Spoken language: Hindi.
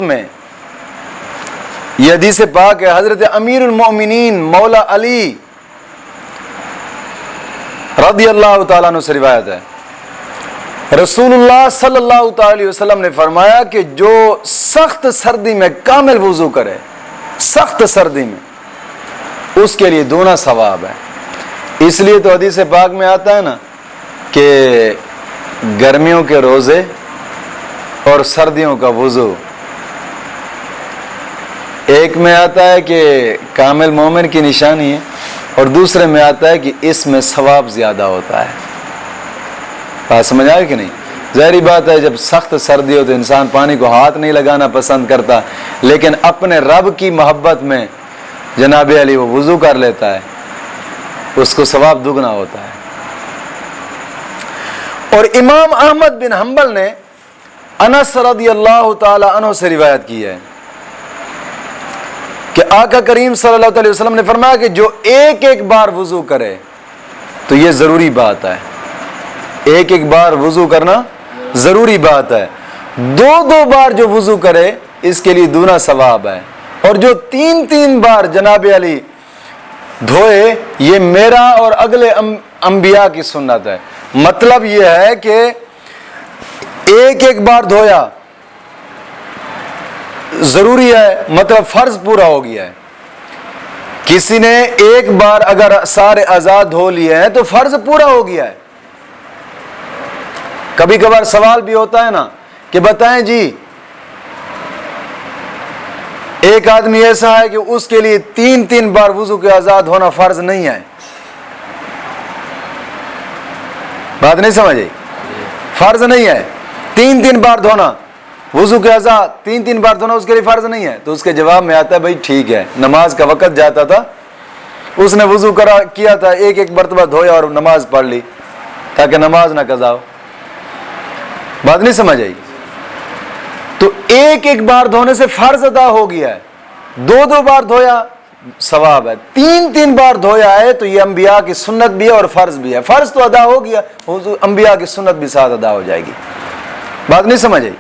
में यह हदीस पाक है, हजरत अमीरुल मोमिनीन मौला अली रज़ियल्लाहु ताला अन्हु से रिवायत है, रसूलुल्लाह सल्लल्लाहु अलैहि वसल्लम ने फरमाया कि जो सख्त सर्दी में कामिल वुजू करे, सख्त सर्दी में, उसके लिए दूना सवाब है। इसलिए तो हदीस पाक में आता है ना कि गर्मियों के रोज़े और सर्दियों का वुजू, एक में आता है कि कामिल मोमिन की निशानी है और दूसरे में आता है कि इसमें सवाब ज़्यादा होता है। बात समझ आए कि नहीं? ज़ाहिरी बात है, जब सख्त सर्दी हो तो इंसान पानी को हाथ नहीं लगाना पसंद करता, लेकिन अपने रब की मोहब्बत में जनाब अली वो वुज़ू कर लेता है, उसको सवाब दुगना होता है। और इमाम अहमद बिन हम्बल ने अनस रज़ियल्लाहु ताला अन्हु से रिवायत की है कि आका करीम सल्लल्लाहु अलैहि वसल्लम ने फरमाया कि जो एक एक बार वुजू करे, तो ये ज़रूरी बात है, एक एक बार वुजू करना ज़रूरी बात है। दो दो बार जो वुजू करे इसके लिए दूना सवाब है, और जो तीन तीन बार जनाब अली धोए, ये मेरा और अगले अंबिया की सुन्नत है। मतलब यह है कि एक एक बार धोया जरूरी है, मतलब फर्ज पूरा हो गया है। किसी ने एक बार अगर सारे आजाद धो लिए हैं तो फर्ज पूरा हो गया है। कभी कभार सवाल भी होता है ना कि बताएं जी, एक आदमी ऐसा है कि उसके लिए तीन तीन बार वुजू के आजाद होना फर्ज नहीं है। बात नहीं समझ आई? फर्ज नहीं है तीन तीन बार धोना, वुजू के आजाद तीन तीन बार धोना उसके लिए फर्ज नहीं है। तो उसके जवाब में आता है, भाई ठीक है, नमाज का वक्त जाता था, उसने वुजू किया था, एक एक मरतबा धोया और नमाज पढ़ ली ताकि नमाज ना कज़ा हो। बात नहीं समझ आई? तो एक एक बार धोने से फर्ज अदा हो गया है, दो दो बार धोया सवाब है, तीन तीन बार धोया है तो ये अंबिया की सुन्नत भी है और फर्ज भी है। फर्ज तो अदा हो गया, अंबिया की सुन्नत भी साथ अदा हो जाएगी। बात नहीं समझ आई?